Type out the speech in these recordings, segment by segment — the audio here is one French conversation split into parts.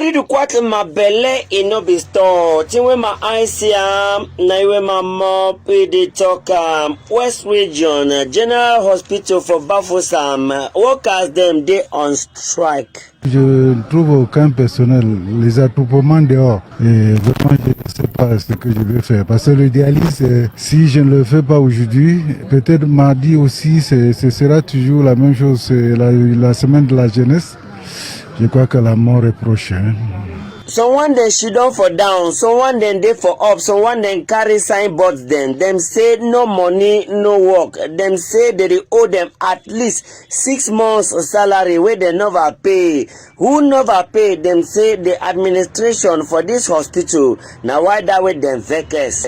tori du kwat ma belle ino bisto tiwe ma ICM na iwe ma mop de talk West Region General Hospital for Bafoussam workers them they on strike. Je ne trouve aucun personnel, les attroupements dehors. Et vraiment, je ne sais pas ce que je vais faire. Parce que le dialyse, si je ne le fais pas aujourd'hui, peut-être mardi aussi, ce sera toujours la même chose. C'est la semaine de la jeunesse. Je crois que la mort est prochaine. Someone then she down for down, someone then they for up, someone then carry signboards then. Them say no money, no work. Them say they owe them at least 6 months salary where they never pay. Who never pay? Them say the administration for this hospital. Now why that way them vacants?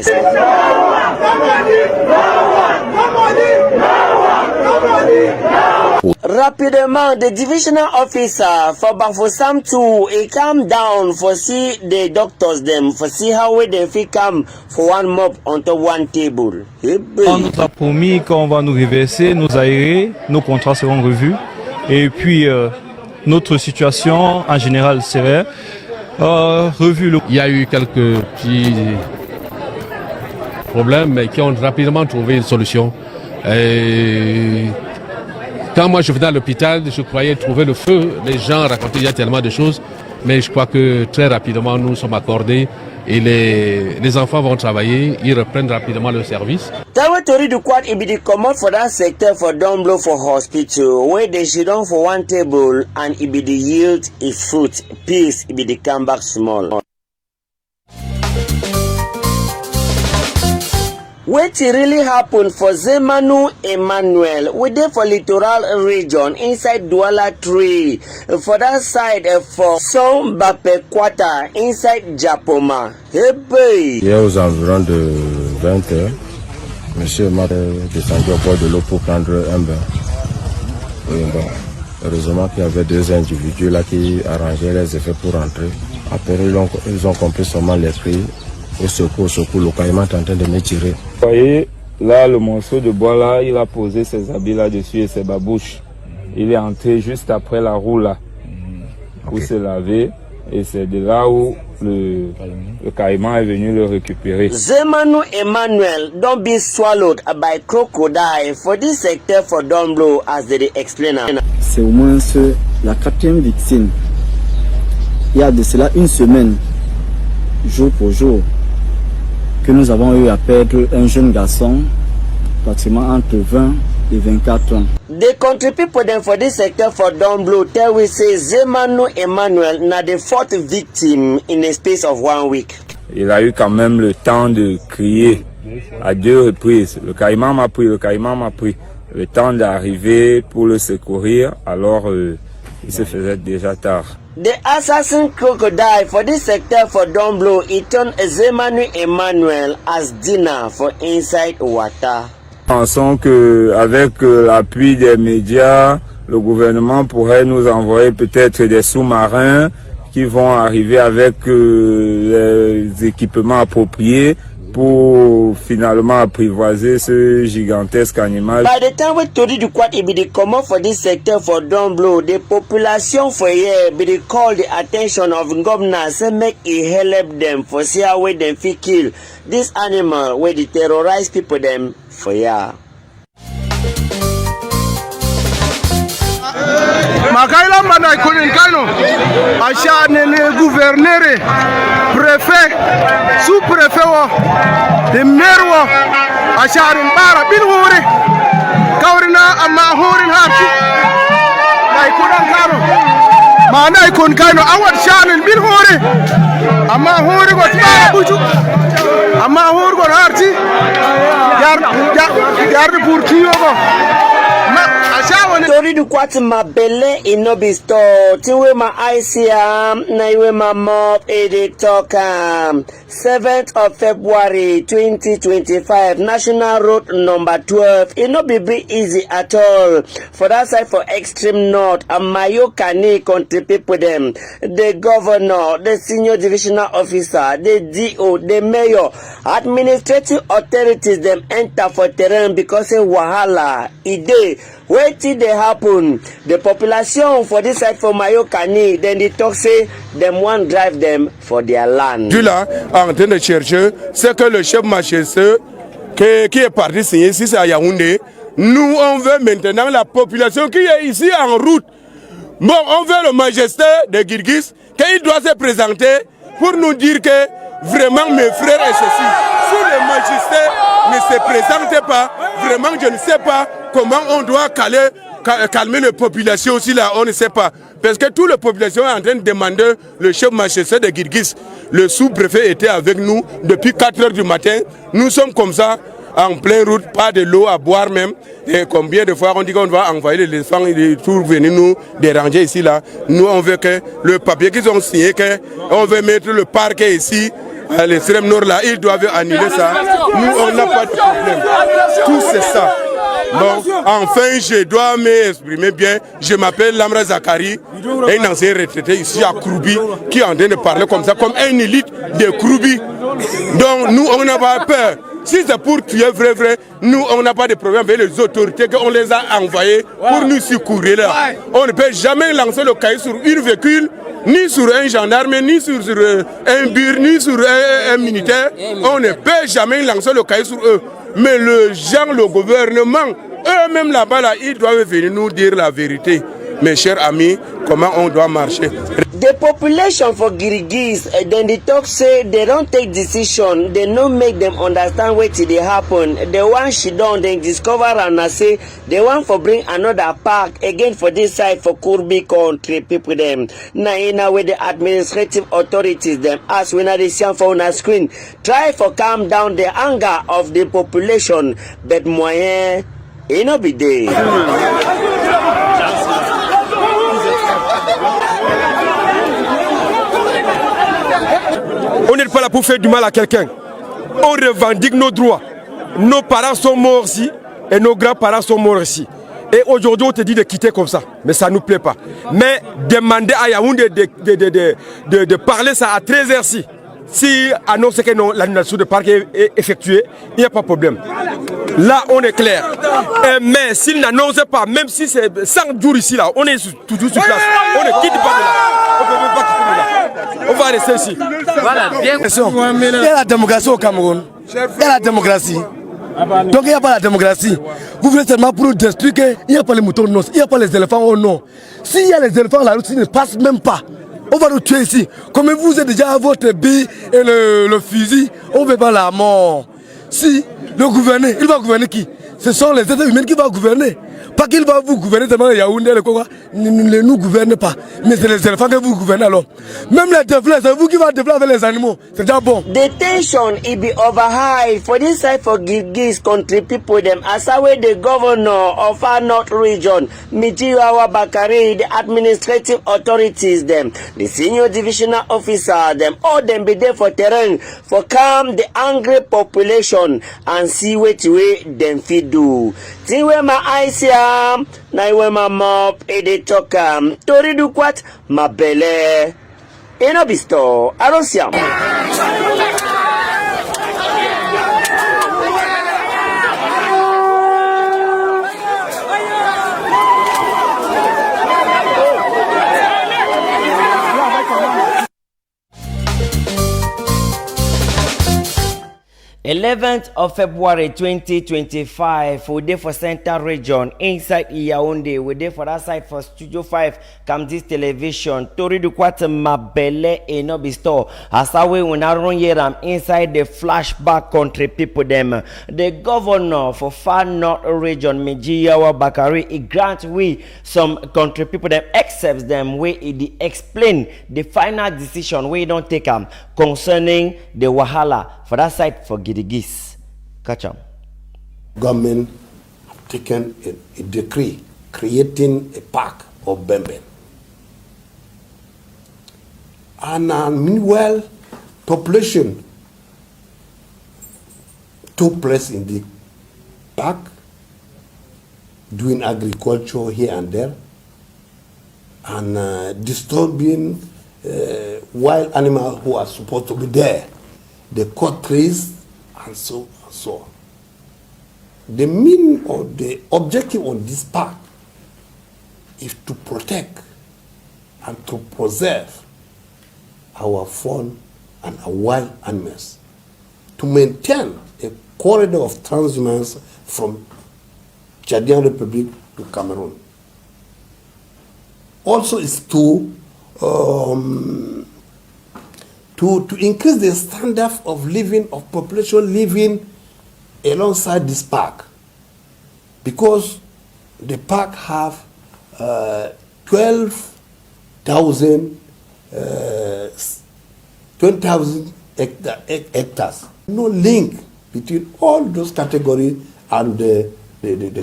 Rapidement, the divisional officer for Bafoussam 2, he calm down for see the doctors them, for see how they fit come for one mop onto one table. On nous a promis qu'on va nous reverser, nous aérer, nos contrats seront revus et puis notre situation en général serait revue. Il y a eu quelques petits problèmes mais qui ont rapidement trouvé une solution. Et quand moi je venais à l'hôpital, je croyais trouver le feu. Les gens racontaient il y a tellement de choses, mais je crois que très rapidement nous sommes accordés et les enfants vont travailler, ils reprennent rapidement le service. Tori du quad it be the commode for that sector for Domblo for hospital, where they sit down for one table and it be the yield is fruit, peace it be the come back small. What really happened for Zemanu Emmanuel? We there for littoral region inside Douala 3. For that side for Son Bapekwata inside Japoma. Hey boy. Hier aux environs de 20h, monsieur m'a descendu au bord de l'eau pour prendre un bain. Oui, bon. Heureusement qu'il y avait 2 individus là qui arrangeaient les effets pour rentrer. Après ils ont compris seulement les cris. Au secours, le caïman est en train de me tirer. Vous voyez, là, le morceau de bois là, il a posé ses habits là-dessus et ses babouches. Il est entré juste après la roue là, pour se laver. Et c'est de là où le caïman est venu le récupérer. Zemanu Emmanuel don't be swallowed by crocodile for this sector for Domblo as they explain. C'est au moins la 4e victime. Il y a de cela une semaine, jour pour jour, que nous avons eu à perdre un jeune garçon, pratiquement entre 20 et 24 ans. The country people then for this sector for Domblo tell we say Zemanu Emmanuel na the 4th victim in a space of 1 week. Il a eu quand même le temps de crier à 2 reprises. Le caïman m'a pris, Le temps d'arriver pour le secourir, alors il se faisait déjà tard. The assassin crocodile for this sector for Domblo, it turned Zemanu Emmanuel as dinner for inside water. Pensons que avec l'appui des médias, le gouvernement pourrait nous envoyer peut-être des sous-marins qui vont arriver avec les équipements appropriés pour finalement apprivoiser ce gigantesque animal. By the time we told you what it be the common for this sector for Domblo, the population for here be the call the attention of governors say make it help them for see how way them fit kill this animal where they terrorize people them for here. Makaila mana ikunin kano asha ne gouverneur préfet sous-préfet wo de maire wo asha mbara bin hore kawrina amma horin harti ay kudan kano mana ikun kano awat shanin bin hore amma hore go tsara buju amma hore go harti yar burtiyo go Tori du kwati ma belle inobi store tiwe ma ICM na iwe ma mop ede talk 7th of February 2025 National Road number 12. It no be easy at all for that side for extreme north and Mayo Kani country people them, the governor, the senior divisional officer, the DO, the mayor, administrative authorities them enter for terrain because of wahala ide where wetin dey happen? The population for this side for Mayokani, then they talk say them want drive them for their land. Tu là, en train de chercher, c'est que le chef Machesse qui est parti signer ici à Yaoundé, nous on veut maintenant la population qui est ici en route. Bon, on veut le majesté de Kirghiz, qu'il doit se présenter pour nous dire que vraiment mes frères et ceci. Si le majesté ne se présente pas, vraiment je ne sais pas comment on doit calmer la population aussi là, on ne sait pas. Parce que toute la population est en train de demander le chef majesté de Kirghiz. Le sous-préfet était avec nous depuis 4 h du matin. Nous sommes comme ça, en pleine route, pas de l'eau à boire même. Et combien de fois on dit qu'on va envoyer les enfants pour venir nous déranger ici là. Nous on veut que le papier qu'ils ont signé, qu'on veut mettre le parquet ici, à l'extrême nord là, ils doivent annuler ça. Nous on n'a pas de problème. Tout c'est ça. Bon, enfin je dois m'exprimer bien. Je m'appelle Lamra Zakari, un ancien retraité ici à Kroubi, qui est en train de parler comme ça, comme un élite de Kroubi. Donc nous on n'a pas peur. Si c'est pour tuer vrai, nous on n'a pas de problème avec les autorités qu'on les a envoyés pour nous secourir là. On ne peut jamais lancer le cahier sur une véhicule, ni sur un gendarme, ni sur un bur, ni sur un militaire. On ne peut jamais lancer le cahier sur eux. Mais le gouvernement, eux-mêmes là-bas, là, ils doivent venir nous dire la vérité. Mes chers amis, comment on doit marcher. The population for Kirghiz, then they talk say they don't take decision, they don't make them understand what they happen. The one she done, they discover and say they want for bring another park again for this side for Kurbi country people them. Now with the administrative authorities them, as we now they see on our screen, try for calm down the anger of the population, but moyen, it no be there. On n'est pas là pour faire du mal à quelqu'un. On revendique nos droits. Nos parents sont morts ici et nos grands-parents sont morts ici. Et aujourd'hui, on te dit de quitter comme ça. Mais ça ne nous plaît pas. Mais demander à Yaoundé de parler ça à 13 h si. Si annonce que l'annulation de parc est effectuée, il n'y a pas de problème. Là, on est clair. Mais s'il n'annonce pas, même si c'est 100 jours ici, là, on est toujours sur place. On ne quitte pas de là. On ne peut même pas quitter de là. On va rester ici. Voilà, bien. Il y a la démocratie au Cameroun. Il y a la démocratie. Donc il n'y a pas la démocratie. Vous voulez seulement pour nous détruire qu'il n'y a pas les moutons non, il n'y a pas les éléphants au non. S'il y a les éléphants, la route ne passe même pas. On va nous tuer ici. Comme vous êtes déjà à votre bille et le fusil, on ne veut pas la mort. Si le gouverner, il va gouverner qui? Ce sont les êtres humains qui vont gouverner. Pas qu'il va vous gouverner tellement Yaoundé, ne nous gouverne pas. Mais c'est les éléphants que vous gouvernez alors. Même les déflés, c'est vous qui va défler avec les animaux. C'est déjà bon. The tension it be over high for this side for Kirghiz country people them. As away the governor of our north region, Mijiwawa Bakari, the administrative authorities them, the senior divisional officer them, all them be there for terrain for calm the angry population and see what way them fit do. See where my eyes here. Na iwe ma mop e de toka tori du kwat ma bele e no bisto arosiam. 11th of February 2025, we dey for Central Region inside Yaoundé. We dey for that side for Studio 5, Kamdis Television. Tori du kwat mabele e no be store. As we na run here inside the flashback country people them. The governor for Far North Region, Mijiwawa Bakari, he grant we some country people them accepts them where he explain the final decision we don't take them concerning the wahala for that side for Kirghiz. Catch up. Government have taken a decree creating a park of Bemben. And meanwhile, population took place in the park, doing agriculture here and there, and disturbing wild animals who are supposed to be there. They cut trees and so on. The meaning or the objective of this park is to protect and to preserve our fauna and our wild animals, to maintain a corridor of transhumance from Chadian Republic to Cameroon. Also is to increase the standard of living, of population living alongside this park, because the park have 20,000 hectares. No link between all those categories and the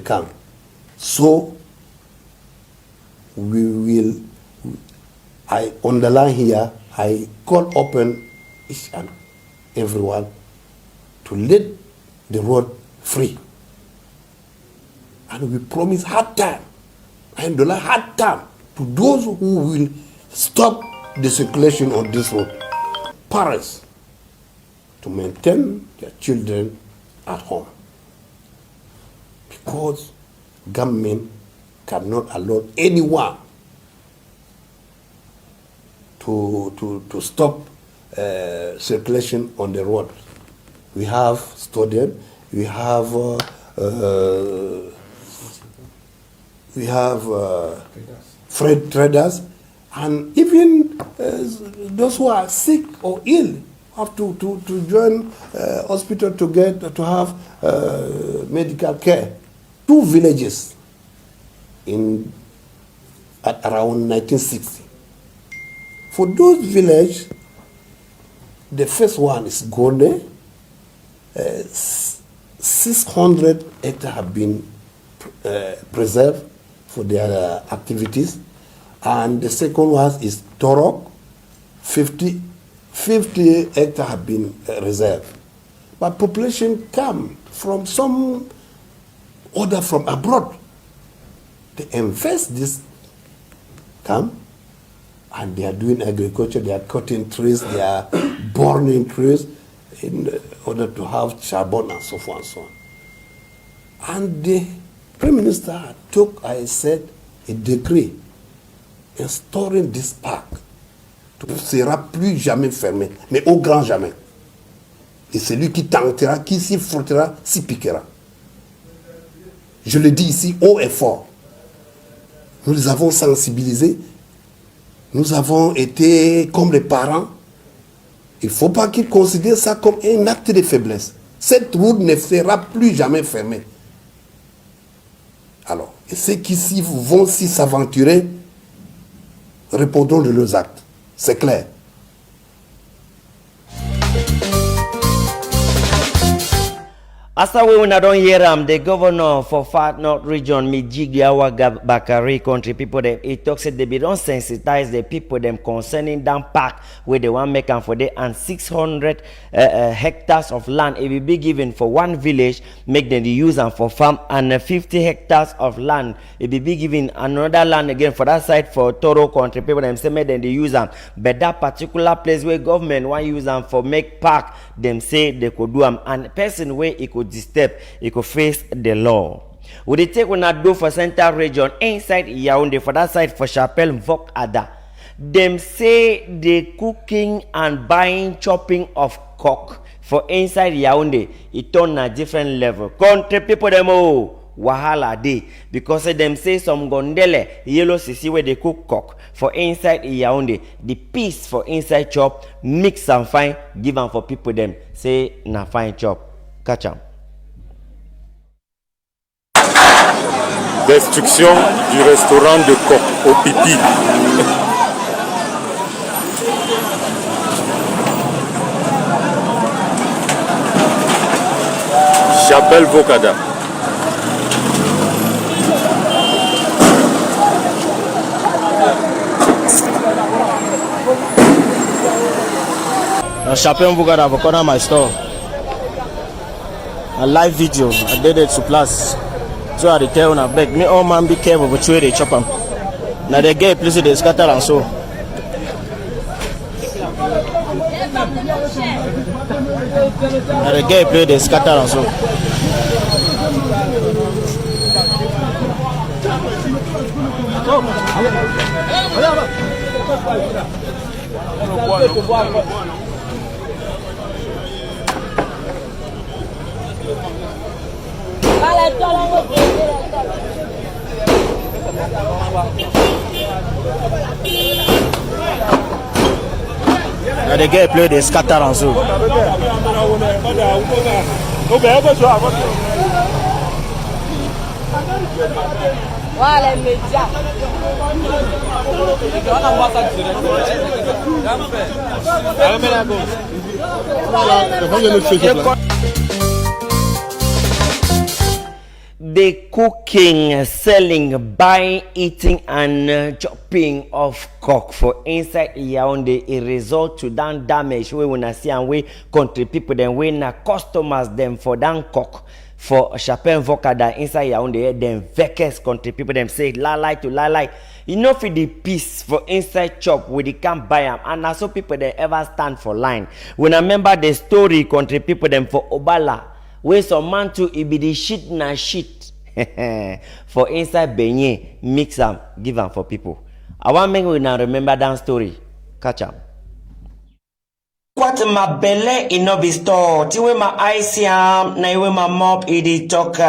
camp. So I underline here, I call upon each and everyone to let the road free. And we promise hard time, $100 hard time to those who will stop the circulation on this road. Parents to maintain their children at home, because government cannot allow anyone to stop circulation on the road. We have students, we have freight traders, and even those who are sick or ill have to join hospital to have medical care. 2 villages at around 1960. For those villages, the first one is Gone. 600 hectares have been preserved for their activities, and the second one is Torok. 50 hectares have been reserved. But population come from some order from abroad. They invest this camp, and they are doing agriculture, they are cutting trees, they are burning trees in order to have charbon and so forth and so on. And the Prime Minister took, I said, a decree instauring this park. Ne sera plus jamais fermé, mais au grand jamais. Et celui qui tentera, qui s'y frottera, s'y piquera. Je le dis ici haut et fort. Nous les avons sensibilisés. Nous avons été comme les parents. Il ne faut pas qu'ils considèrent ça comme un acte de faiblesse. Cette route ne sera plus jamais fermée. Alors, et ceux qui vont s'y s'aventurer, répondons de leurs actes. C'est clair. After we don't hear the governor for Far North Region, Mijigiawa Bakari country people, he talks that they don't sensitize the people them concerning that park where they want make them for there, and 600 hectares of land it will be given for one village, make them use them for farm, and 50 hectares of land it will be given another land again for that side for Toro country people them say make them they use them, but that particular place where government want use them for make park, them say they could do them, and person where it could disturb, it could face the law. Would they take una do for Central Region inside Yaoundé for that side for Chapelle Vok Ada? Them say the cooking and buying, chopping of cock for inside Yaoundé, it on a different level. Country people them oh wahala day because them say some gondele yellow sisi where they cook cock for inside Yaoundé, the piece for inside chop mix and fine give them for people them say na fine chop. Catch them. Destruction du restaurant de coq au pipi. Chapelle Vocada. Chapelle Vocada for corner my store. A live video, I did it to plus. So I tell on a beg me all man be careful with where they chop them. Now they get places they scatter and so. Now they get place they scatter and so. Now the girl play the scatter and so. Voilà, médias. The cooking, selling, buying, eating, and chopping of cock for inside Yaoundé a result to that damage we wanna see and we country people then we na customers them for that cock for Chapin Vokada inside Yaoundé then vekes country people them say lie to lie. You know for the piece for inside chop we can't buy them and also people they ever stand for line. When I remember the story country people them for Obala where some man to it be the shit na shit for inside beignet mix them give them for people. I want me to now remember that story. Catch up. What my belly in no be store. Tiwe my eyes na iwe my mop idi talk.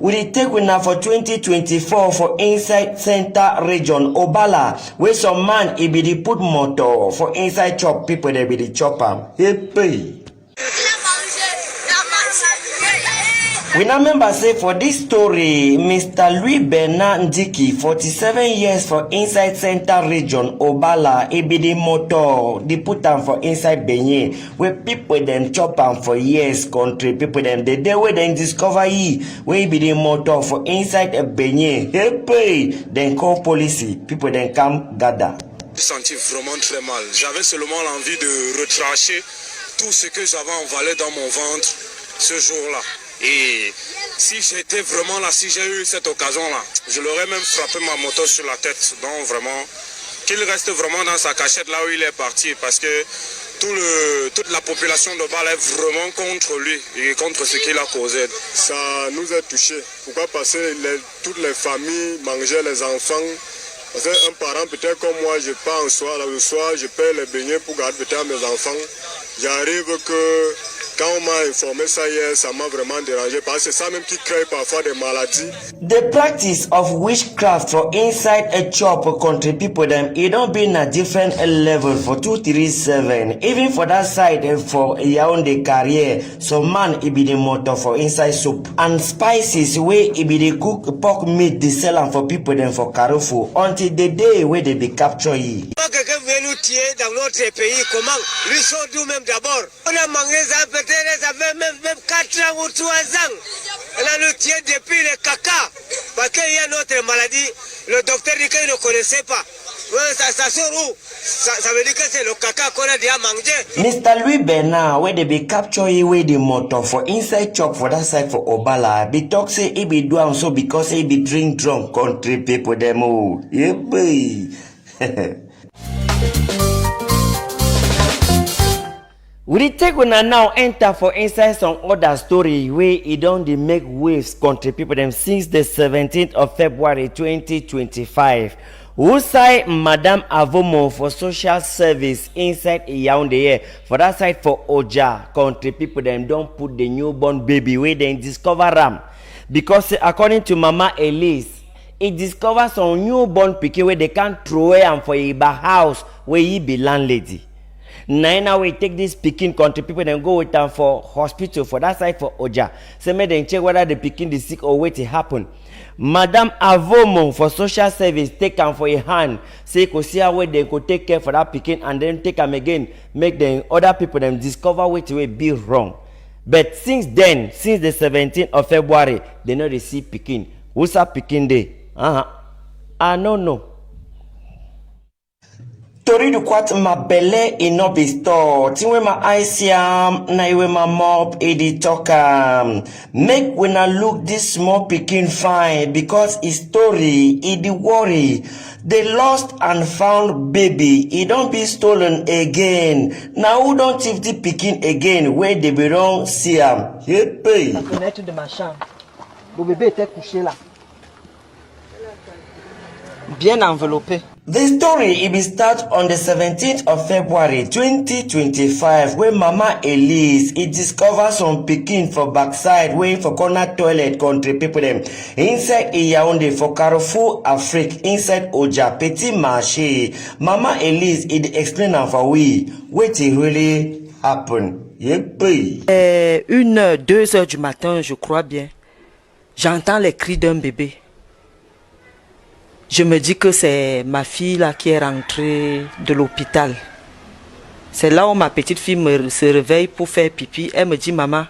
We take we now for 2024 for inside center region Obala where some man it be the put motor for inside chop people they be the chopper. Hey. We now remember say for this story, Mr. Louis Bernard Ndiki, 47 years for inside center region Obala, he be the motor, they put them for inside Benin, where people then chop them for years, country people them the day where then discover ye, where he be the motor for inside a Benin, hey, then call police, people then come gather. Je me sentais vraiment très mal. J'avais seulement l'envie de retrancher tout ce que j'avais envalé dans mon ventre ce jour-là. Et si j'étais vraiment là, si j'ai eu cette occasion-là, je l'aurais même frappé ma moto sur la tête. Donc vraiment, qu'il reste vraiment dans sa cachette là où il est parti. Parce que toute la population de Bâle est vraiment contre lui et contre ce qu'il a causé. Ça nous a touchés. Pourquoi? Parce que toutes les familles mangeaient les enfants. Parce qu'un parent peut-être comme moi, je pars le soir, je paie les beignets pour garder peut-être mes enfants. J'arrive que... Quand on m'a informé ça hier, ça m'a vraiment dérangé parce que c'est ça même qui crée parfois des maladies. The practice of witchcraft for inside a chop country people them it don't be in a different level for 237. Even for that side for Yaoundé career, some man it be the motor for inside soup and spices where it be the cook pork meat they sell them for people them for Carrefour until the day where they be capture ye. Quelqu'un veut nous tuer dans notre pays, comment? Lui sont nous-mêmes d'abord. On a mangé ça peut-être, ça fait même 4 ans ou 3 ans. On a nous tué depuis le caca. Parce qu'il y a notre maladie, le docteur dit qu'il ne connaissait pas. Ça sort où? Ça veut dire que c'est le caca qu'on a déjà mangé. Mr. Louis Bernard, where they be capture you with the motor for inside chop for that side for Obala, be talk say he be doing so because he be drink drunk country people them all. Yeah, boy. We take una now enter for inside some other story where it don't make waves country people them since the 17th of February 2025. Who say Madam Avomo for social service inside Yaoundé for that side for Oja country people them don't put the newborn baby where they discover ram because according to Mama Elise it discovers some newborn pikin where they can't throw am for a house where he be landlady. Now we take this pikin country people and go with them for hospital for that side for Oja. So make them check whether the pikin is sick or what it happen. Madam Avomo for social service take them for a hand. Say go see how they go take care for that pikin and then take them again. Make them other people them discover what way be wrong. But since then, since the 17th of February, they not receive pikin. Who's that pikin day? I don't know. Tori du kwat ma belle in no be store. Tiwe ma ICM na iwe ma mop edi talk. Make when I look this small pikin fine because his story edi worry. The lost and found baby, it don't be stolen again. Now who don't thief the pikin again where they be wrong see am? Yepe. La fenêtre de ma chambre. Le bébé était couché là. bien enveloppé. The story it be start on the 17th of February 2025 when Mama Elise it discover some pikin for backside way for corner toilet country people them inside Yaoundé for Carrefour Afrique inside Oja Petit Marché. Mama Elise it explain am for we what it really happen. Yep. 1h, 2h du matin, je crois bien, j'entends les cris d'un bébé. Je me dis que c'est ma fille là qui est rentrée de l'hôpital. C'est là où ma petite fille se réveille pour faire pipi. Elle me dit, maman,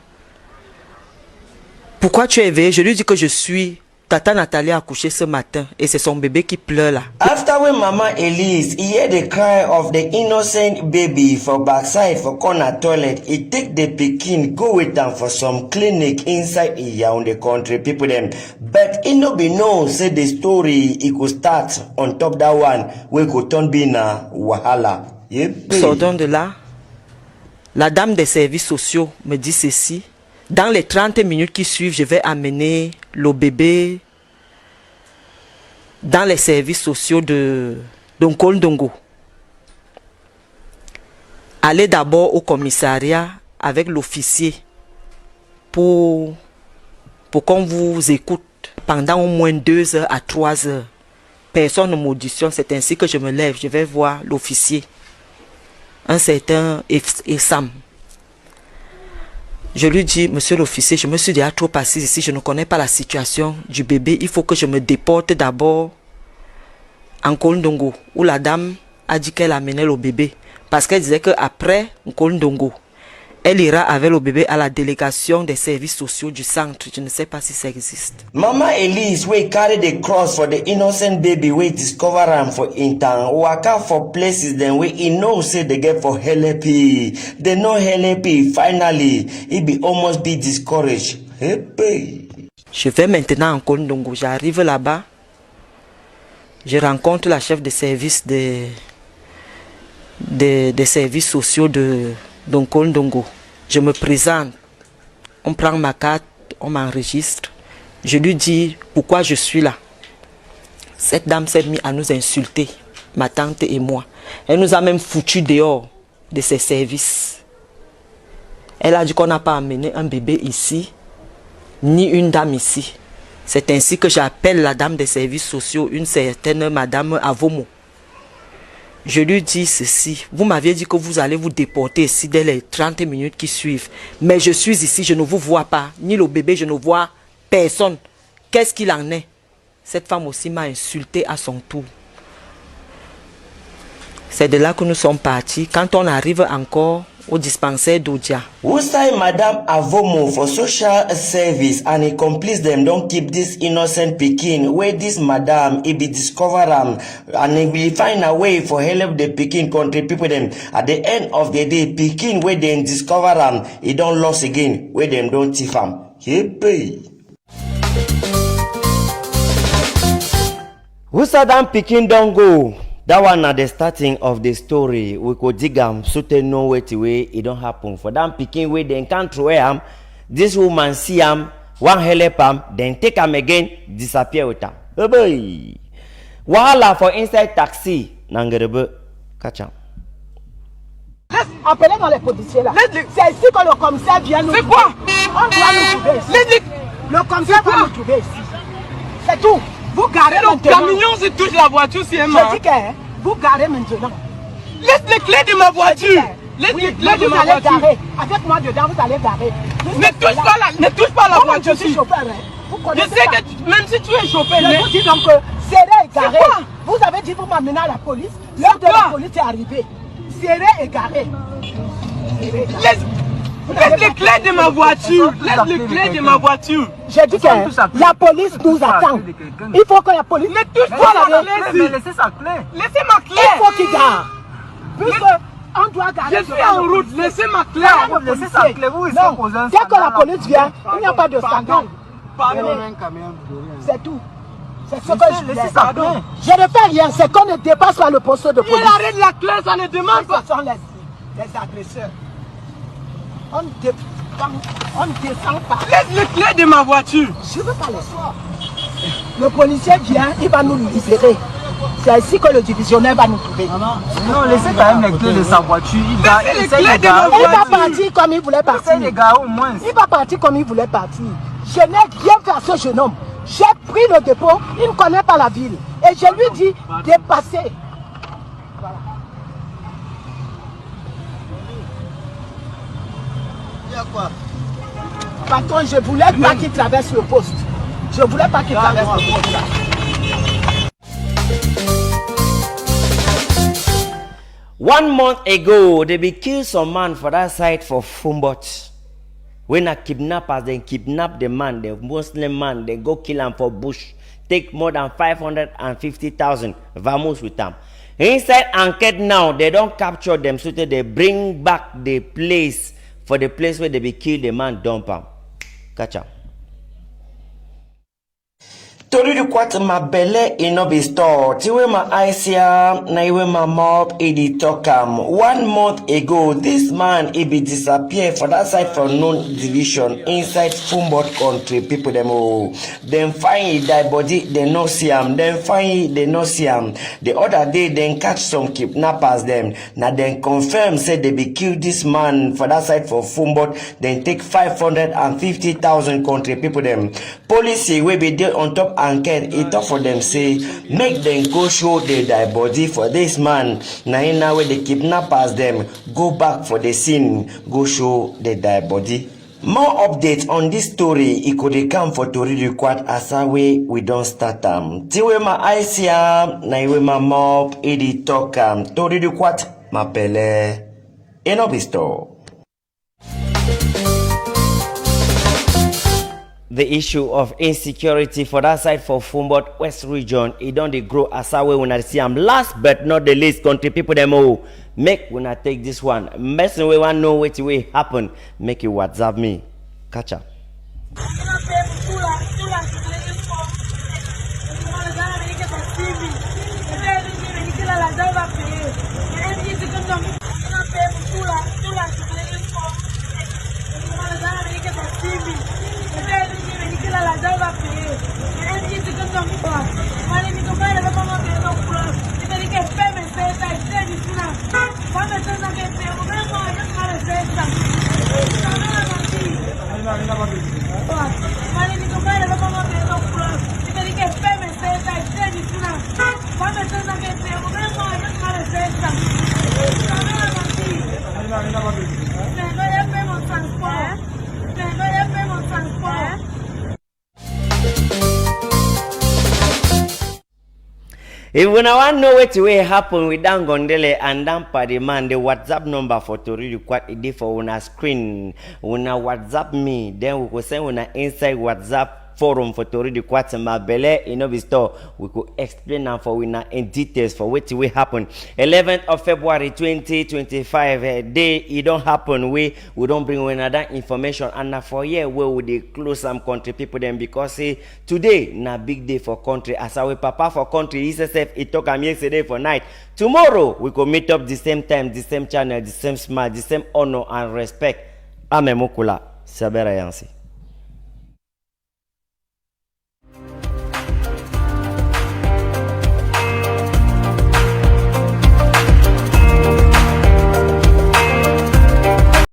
pourquoi tu es éveillée? Je lui dis que je suis. Tata Nathalie a accouché ce matin et c'est son bébé qui pleure là. After when Mama Elise hear the cry of the innocent baby for backside for corner toilet, he take the pikin go with them for some clinic inside Yaoundé country people them. But it no be know say the story it could start on top that one we could turn be na wahala. Sortant de là, la dame des services sociaux me dit ceci. Dans les 30 minutes qui suivent, je vais amener le bébé dans les services sociaux de Nkondongo. Allez d'abord au commissariat avec l'officier pour qu'on vous écoute pendant au moins 2 heures à 3 heures. Personne ne m'auditionne, c'est ainsi que je me lève, je vais voir l'officier, un certain Essam. Je lui dis, monsieur l'officier, je me suis déjà trop assise ici, je ne connais pas la situation du bébé. Il faut que je me déporte d'abord en Nkondongo, où la dame a dit qu'elle amenait le bébé. Parce qu'elle disait qu'après Nkondongo, elle ira avec le bébé à la délégation des services sociaux du centre. Je ne sais pas si ça existe. Mama Elise, we carry the cross for the innocent baby, we discover am for Intan. Waka for places, then we know say they get for help. They know help. Finally, it be almost be discouraged. Je vais maintenant en Nkondongo. J'arrive là-bas. Je rencontre la chef de service des services sociaux de Nkondongo. Je me présente, on prend ma carte, on m'enregistre. Je lui dis pourquoi je suis là. Cette dame s'est mise à nous insulter, ma tante et moi. Elle nous a même foutu dehors de ses services. Elle a dit qu'on n'a pas amené un bébé ici, ni une dame ici. C'est ainsi que j'appelle la dame des services sociaux, une certaine madame Avomo. Je lui dis ceci, vous m'aviez dit que vous allez vous déporter ici dès les 30 minutes qui suivent. Mais je suis ici, je ne vous vois pas, ni le bébé, je ne vois personne. Qu'est-ce qu'il en est? Cette femme aussi m'a insulté à son tour. C'est de là que nous sommes partis. Quand on arrive encore au dispensaire d'Odia. Who say Madame Avomo for social service and he completes them don't keep this innocent pikin where this madam he be discover and he will find a way for help the pikin country people them at the end of the day pikin where they discover he don't lost again where them don't thief am. Who said that pikin don't go? That one at the starting of the story. We could dig am so they know where to way it don't happen. For them picking where they can't throw am, this woman see am, one help am, then take am again, disappear with am. Oh boy. Wahala for inside taxi. Nangerebe, catch am. Laisse appeler dans les policiers là. C'est ici que le commissaire vient nous. C'est quoi? On doit nous trouver ici. Le commissaire va nous trouver ici. C'est tout. Vous garez maintenant. Le camion se touche la voiture, c'est un je dis que vous garez maintenant. Laisse les clés de ma voiture. Laisse les clés de ma voiture. Garer. Avec moi dedans, vous allez garer. Ne touche pas la voiture. Je suis chauffeur. Je sais que même si tu es chauffeur, je vous dis donc que Serré est garé. Vous avez dit vous m'amenez à la police. L'heure de la police est arrivée. Serré est garé. Laisse les clés de ma voiture. Laisse les clés de ma voiture. J'ai dit que la police nous attend. Il faut que la police... Ne touche pas la clé. Mais laissez sa clé. Laissez ma clé. Il faut qu'il garde. Puisqu'on doit garder... Je suis en route. Laissez ma clé. Laissez sa clé. Vous, ils sont posés un scandale. Dès que la police vient, il n'y a pas de scandale. C'est tout. C'est ce que je laisse. Je ne fais rien. C'est qu'on ne dépasse pas le poste de police. Il arrête la clé, ça ne demande pas. Ce sont les agresseurs. On ne descend pas. Laisse les clés de ma voiture. Je ne veux pas les soir. Le policier vient, il va nous libérer. C'est ici que le divisionnaire va nous trouver. Non, laissez quand même les clés de sa voiture. Il va partir comme il voulait partir. Les gars, au moins. Il va partir comme il voulait partir. Je n'ai rien fait à ce jeune homme. J'ai pris le dépôt, il ne connaît pas la ville. Et je lui dis de passer. Voilà. Il y a quoi? Patron, je voulais pas qu'il traverse le poste. Je voulais pas qu'il traverse le poste. One month ago, they be killed some man for that side for Fumbot. When a kidnappers then kidnap the man, the Muslim man, they go kill him for bush. Take more than 550,000 vamos with them. Inside enquête now, they don't capture them, so they bring back the place for the place where they be killed the man dump him. Catch up. Tori du kwat ma belle inobi store. Tiwe ma aisia na iwe ma mob edi tokam. 1 month ago, this man he be disappear for that side from known division inside Fumbot country. People them oh, them find die body they no see him. Them find they no see him. The other day then catch some kidnappers them. Now then confirm say they be killed this man for that side for Fumbot. Then take 550,000 country people them. Police will be there on top enquête. It talk for them say make them go show their body for this man. Now where the kidnappers them go back for the scene, go show their body. More updates on this story. It could come for Tori Requat as we don't start Tiwe ma aisia na iwe ma mob edi talk Tori Requat ma pele enobisto. The issue of insecurity for that side for Fumbot West region, it don't grow as we wanna see them. Last but not the least, country people them all make wanna take this one. Messing we want know what will happen. Make you WhatsApp me. Catch up. If you want to know what will happen with Dan Gondele and Dan Padiman, the WhatsApp number for Tori Requat is for una screen. Una WhatsApp me, then we could send una inside WhatsApp forum for Tori Requat ma belle inobi store. We could explain now for una in details for what will happen. 11th of February 2025 day it don't happen. We don't bring another information and for here where we they close some country people then because today na big day for country as our papa for country ISSF it talk am yesterday for night. Tomorrow we could meet up the same time, the same channel, the same smile, the same honor and respect. Amemukula Sabera Yansi.